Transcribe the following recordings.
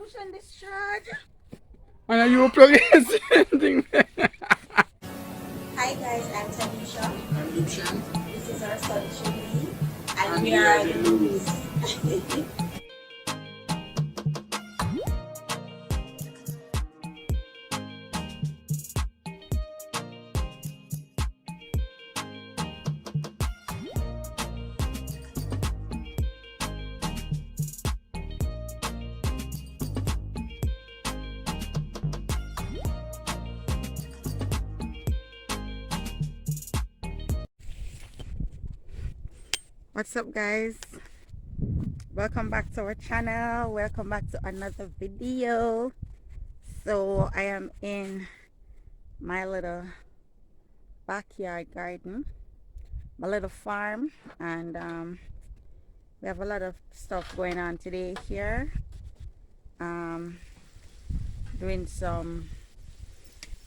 Push and discharge. And are you plug thing? Hi guys, I'm Tanisha. I'm Egyptian. This is our son Chili, and And we we are are the the Lues. What's up, guys? Welcome back to our channel. Welcome back to another video. So I am in my little backyard garden, my little farm, and we have a lot of stuff going on today here. Doing some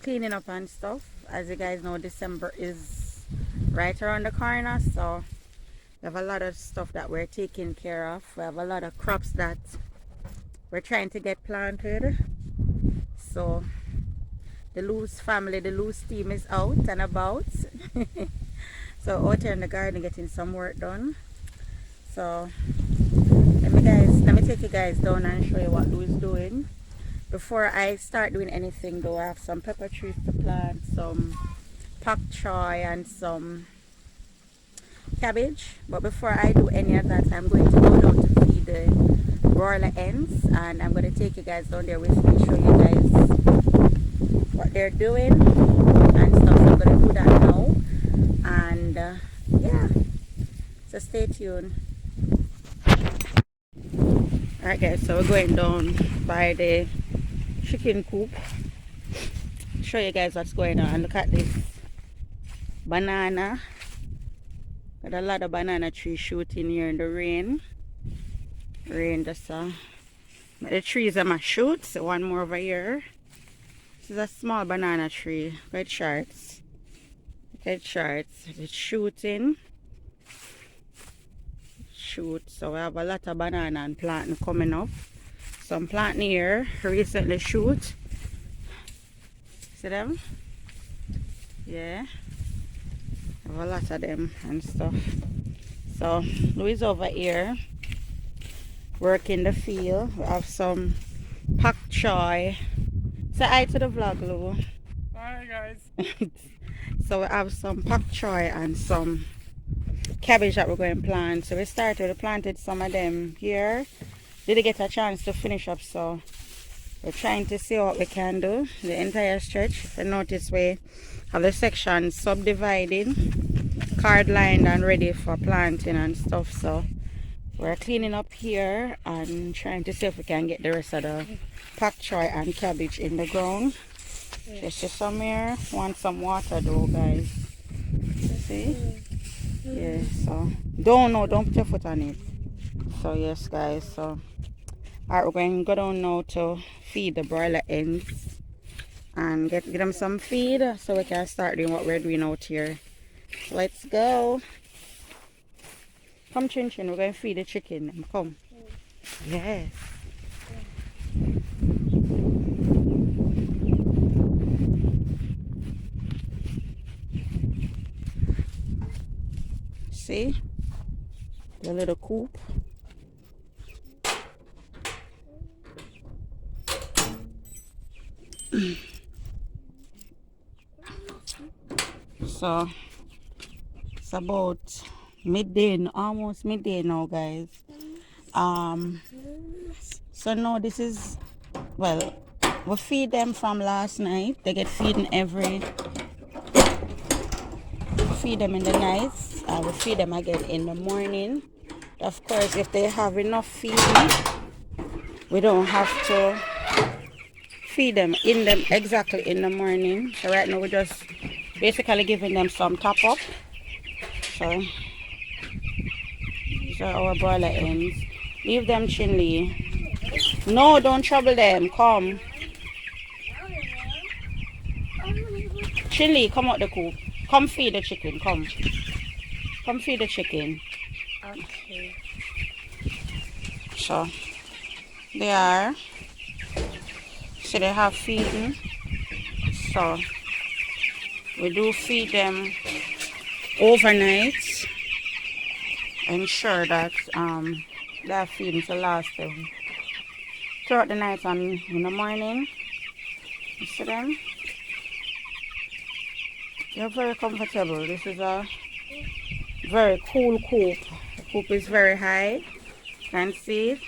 cleaning up and stuff. As you guys know, December is right around the corner, so we have a lot of stuff that we're taking care of. We have a lot of crops that we're trying to get planted. So the Lues family, the Lues team is out and about. So out here in the garden getting some work done. So let me take you guys down and show you what Lues is doing. Before I start doing anything though, I have some pepper trees to plant, some pak choy and some cabbage. But before I do any of that, I'm going to go down to feed the broiler hens, and I'm going to take you guys down there with me, show you guys what they're doing and stuff. So I'm going to do that now, and yeah, so stay tuned. Alright guys, so we're going down by the chicken coop, show you guys what's going on. Look at this banana. Got a lot of banana trees shooting here in the rain. Rain just the trees are my shoots. One more over here. This is a small banana tree. Quite short. Quite short. It's shooting. Shoot. So we have a lot of banana and planting coming up. Some planting here recently shoot. See them? Yeah. Have a lot of them and stuff. So Lues over here working the field. We have some pak choy. Say hi to the vlog, Lou. Hi guys. So we have some pak choy and some cabbage that we're going to plant. So we planted some of them here. Didn't get a chance to finish up, so we're trying to see what we can do the entire stretch. If you notice, we have the section subdivided, card lined and ready for planting and stuff. So we're cleaning up here and trying to see if we can get the rest of the pak choy and cabbage in the ground. Just some here. Want some water though, guys. See? Yeah, so don't put your foot on it. So yes guys, so alright, we're going to go down now to feed the broiler hens and get them some feed so we can start doing what we're doing out here. Let's go. Come Chin Chin, we're going to feed the chicken. Come. Yes. See? The little coop. So it's about midday, almost midday now, guys. So now this is, well, we feed them from last night. They get feeding feed them in the night. We feed them again in the morning. Of course, if they have enough feeding, we don't have to feed them exactly in the morning. So right now we're just basically giving them some top up. So these are our broiler hens. Leave them, Chinley. No, don't trouble them. Come. Chinley, come out the coop. Come feed the chicken. Come. Come feed the chicken. Okay. So they are. So they have feeding. So we do feed them overnight. Ensure that they are feeding to last them throughout the night and in the morning. You see them? They're very comfortable. This is a very cool coop. The coop is very high. You can see it.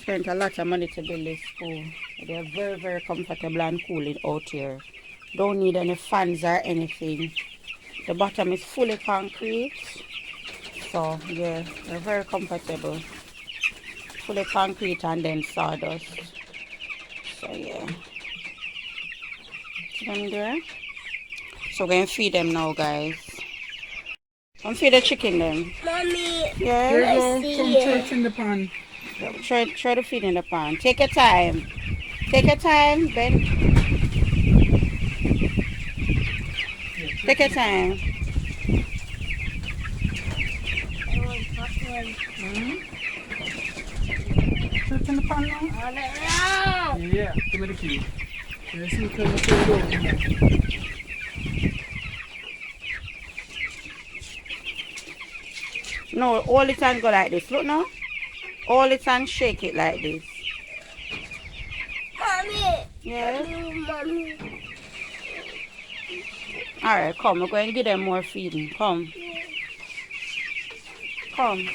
Spent a lot of money to build this coop. They're very, very comfortable and cool out here. Don't need any fans or anything. The bottom is fully concrete. So yeah, they're very comfortable. Fully concrete and then sawdust. So yeah. See them there? So we're going to feed them now, guys. I'm feed the chicken then. Mommy. Yeah. There you go. Some church in the pan. Try to feed in the pan. Take your time. Take your time, Ben. Take your time. Church in the pan now? Yeah, give me the key. Let's see, turn the door. No, all it and go like this. Look now. All it and shake it like this. Mommy. Yeah. Mommy. Alright, come. We're going to give them more feeding. Come. Come.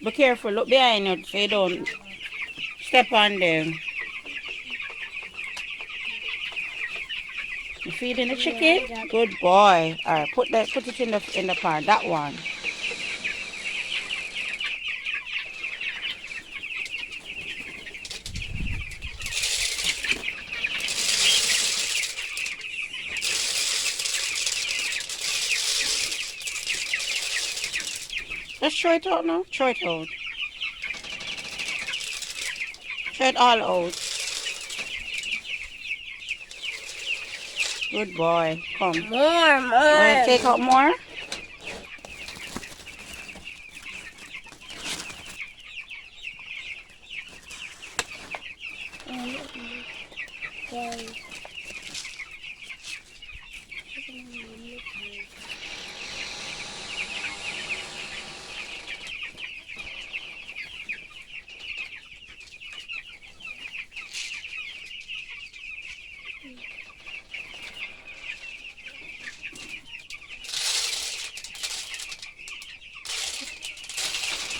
Be careful. Look behind you so you don't step on them. You feeding the chicken? Good boy. Alright, put it in the pan. That one. Just throw it out now. Throw it out. Throw it all out. Good boy. Come. More. Take out more.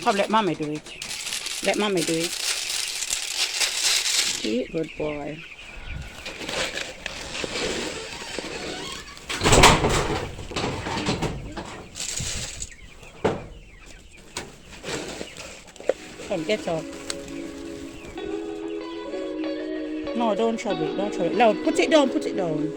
Come, let mommy do it. Let mommy do it. See? Good boy. Come, get up. No, don't trouble it. Don't trouble it. No, put it down. Put it down.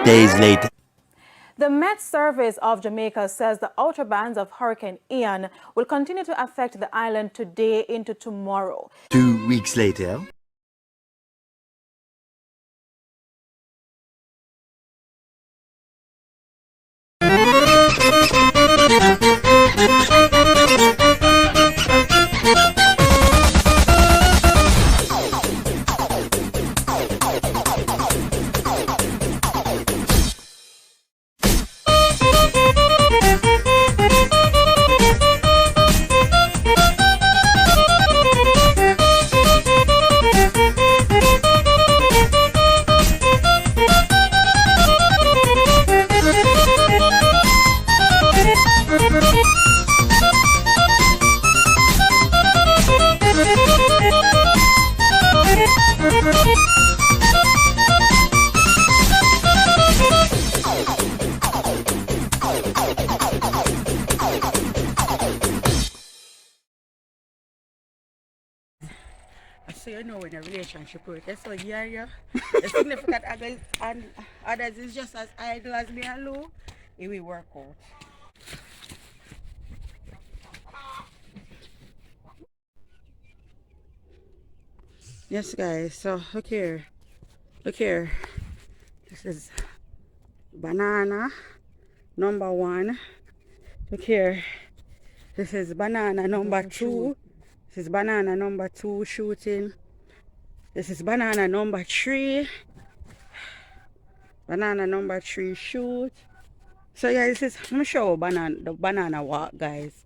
Days later. The Met Service of Jamaica says the outer bands of Hurricane Ian will continue to affect the island today into tomorrow. 2 weeks later. so you know when a relationship works. So yeah. The significant other and others is just as idle as me and Lou. It will work out. Yes guys, so look here. Look here. This is banana number 1. Look here. This is banana number 2. This is banana number 2 shooting. This is banana number 3. Banana number 3 shoot. So yeah, this is, let me show you the banana walk, guys.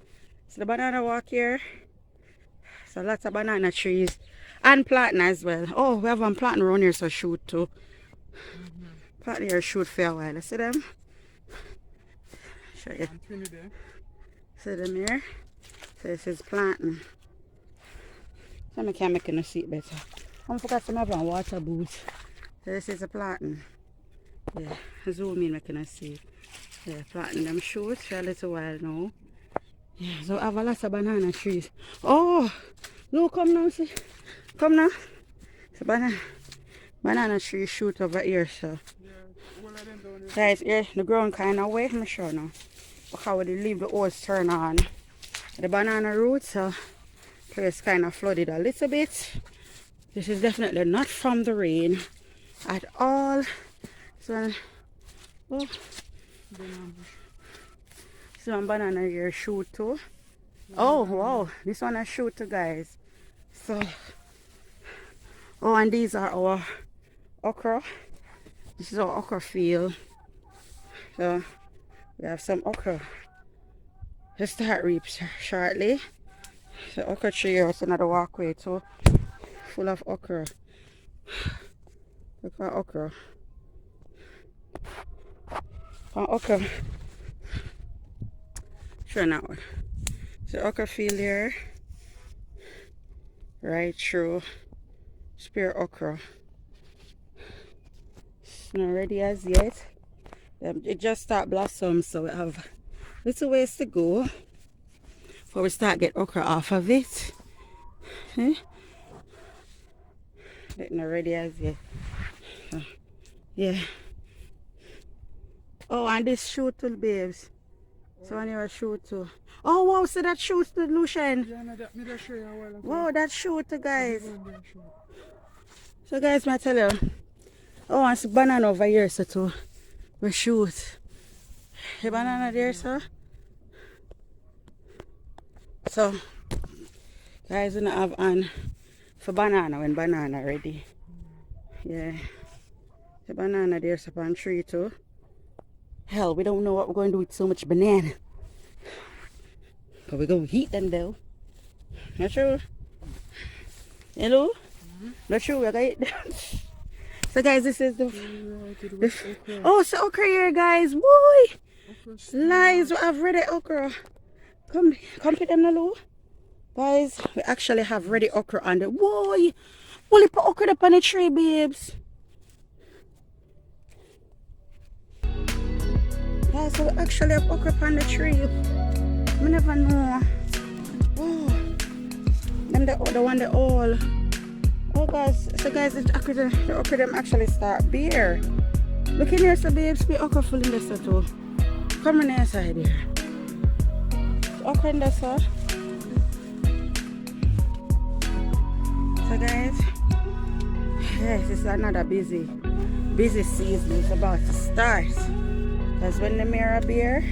So the banana walk here. So lots of banana trees and planting as well. Oh, we have one planting around here, so shoot too. Planting here shoot for a while. See them? Show you. See them here? So this is planting. So I can make it see it better. I forgot to have a water boots. So this is a planting. Yeah, zoom in, I can see. Yeah, planting them shoots for a little while now. Yeah, so I have a lot of banana trees. Oh, look, come now, see. Come now. It's a banana tree shoot over here, so. Guys, here, the ground kind of wet, I'm sure now. Look how they leave the hose turn on. The banana roots, so place kind of flooded a little bit. This is definitely not from the rain at all. So, oh. Some banana here shoot too. Oh wow, this one I shoot too, guys. So, oh, and these are our okra. This is our okra field. So we have some okra to start reap shortly. So okra tree here is another walkway too, full of okra. Look at okra. Okra. Sure now. So okra field here. Right through spear okra. It's not ready as yet. It just start blossom, so we have little ways to go before we start get okra off of it. It's not ready as yet. Yeah. Oh, and this shoot too, babes. So when you shoot too. Oh wow, so that shoots to Lucian. Yeah, no, that made a show you a while ago. Wow, that shoot to guys. So guys, I tell you. Oh, and some banana over here, so too. We shoot. The banana there, sir. So guys, we don't have on for banana when banana ready. Yeah. The banana there's upon tree too. Hell, we don't know what we're going to do with so much banana. But we're going to heat them though. Not true? Hello? Not true, we're going to eat them. So guys, this is the oh, so okra here, guys. Boy! Lies, we have ready okra. Come pick them now, guys. We actually have ready okra on the boy. Will you put okra up on the tree, babes? Guys, so we actually have okra on the tree. I never know. Oh, them the one they all. Oh guys, so guys, the okra them actually start bare. Look in here, so babes, be okra full in this too. Come on inside here. Okra in this, so guys, yes, it's another busy season. It's about to start. Because when the mirror beer,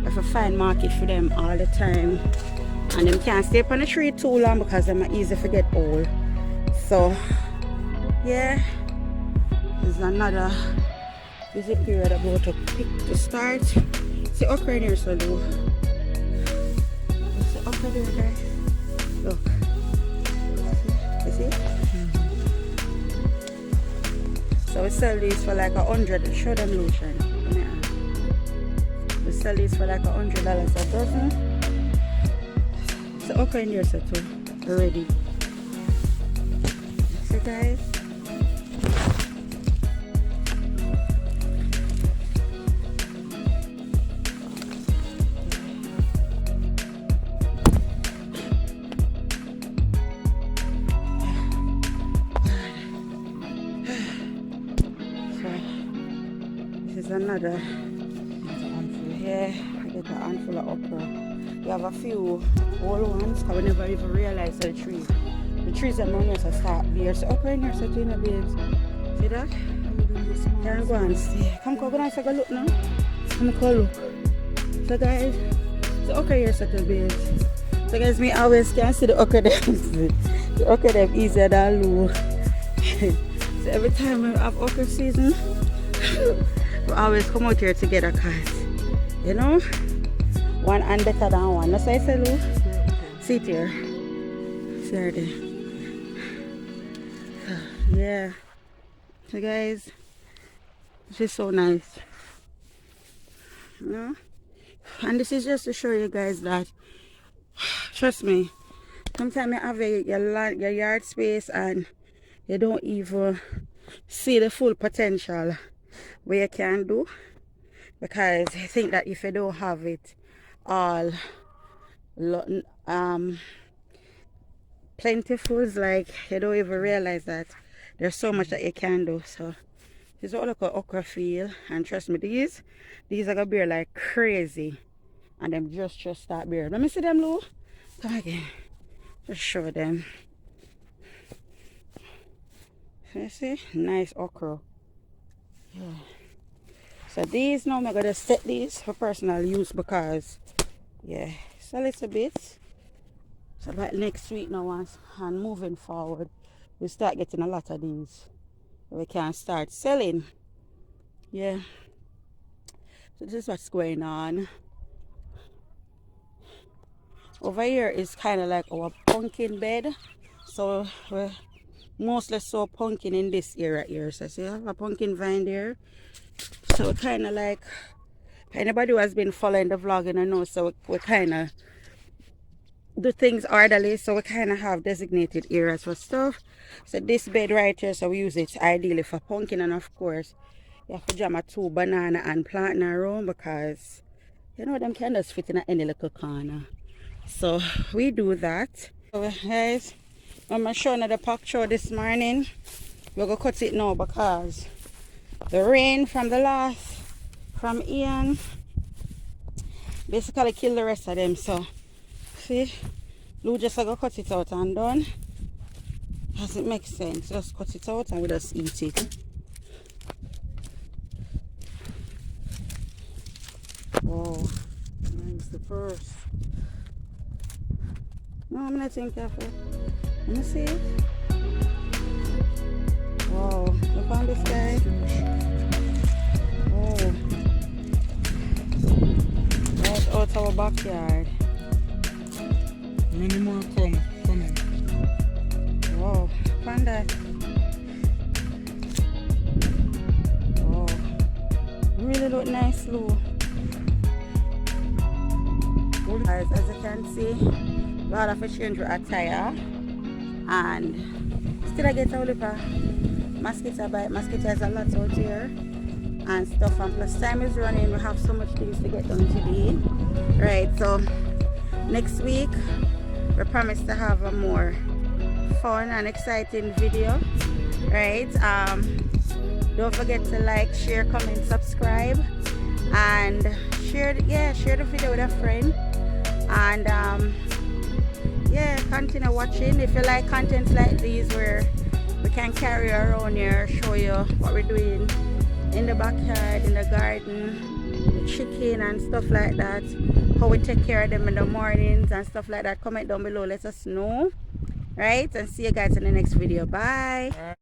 I have to find market for them all the time. And them can't stay up on the tree too long because them are easy to get old. So, yeah, there's another busy period about to start. See okra in here, so look. See okra there, guys. Look. You see? So we sell these for like 100. Show them lotion. We sell these for like $100 a dozen. So okra in here, so too already. So guys, another. Yeah, I get a handful of okra. We have a few old ones because we never even realized the trees. The trees are money to start beer. So okra in here, so Tina babes. See that? Can't go and see. Come go and take a look now. Come go look. So guys, the okra here settle babes. So guys, me always can see the okra them. The okra them easier than Lues. So every time we have okra season, we always come out here together cause you know, one hand better than one. That's why I say Lues. See it here. See her there. Yeah. So guys, this is so nice. You know? And this is just to show you guys that trust me, sometimes you have your yard space and you don't even see the full potential what you can do, because I think that if you don't have it all plentiful, like you don't even realize that there's so much that you can do. So this is what look at okra feel, and trust me, these are gonna bear like crazy, and them just start bear. Let me see them, Lues. Come again, just show them. You see, nice okra. Yeah. So these now I'm gonna set these for personal use because yeah, it's a little bit. So like next week now and moving forward, we start getting a lot of these. We can start selling. Yeah. So this is what's going on. Over here is kind of like our pumpkin bed. So we mostly sow pumpkin in this area here. So see, I have a pumpkin vine there. So kind of like, anybody who has been following the vlogging I know, so we kind of do things orderly. So we kind of have designated areas for stuff. So this bed right here, so we use it ideally for pumpkin, and of course you have to jam a 2 banana and plant in a room because you know them can just fit in any little corner. So we do that. So guys, I'm showing you the pack show this morning. We're gonna cut it now because the rain from Ian basically killed the rest of them. So see, Lues just gonna cut it out and done. Does it make sense? Just cut it out and we just eat it. Wow, nice the first. No, I'm not too careful. Let me see it. Wow, look on this guy. Oh, right out our backyard. Many more coming. Wow, find that. Wow, really look nice, Lues. Guys, as you can see, we have to change our attire, and still I get all of mosquito bite. Mosquito has a lot out here and stuff, and plus time is running. We have so much things to get done today, right? So next week we promise to have a more fun and exciting video, right? Don't forget to like, share, comment, subscribe, and share the video with a friend, and yeah, continue watching. If you like contents like these where we can carry around here, show you what we're doing in the backyard, in the garden, the chicken and stuff like that, how we take care of them in the mornings and stuff like that, comment down below, let us know, right? And see you guys in the next video. Bye.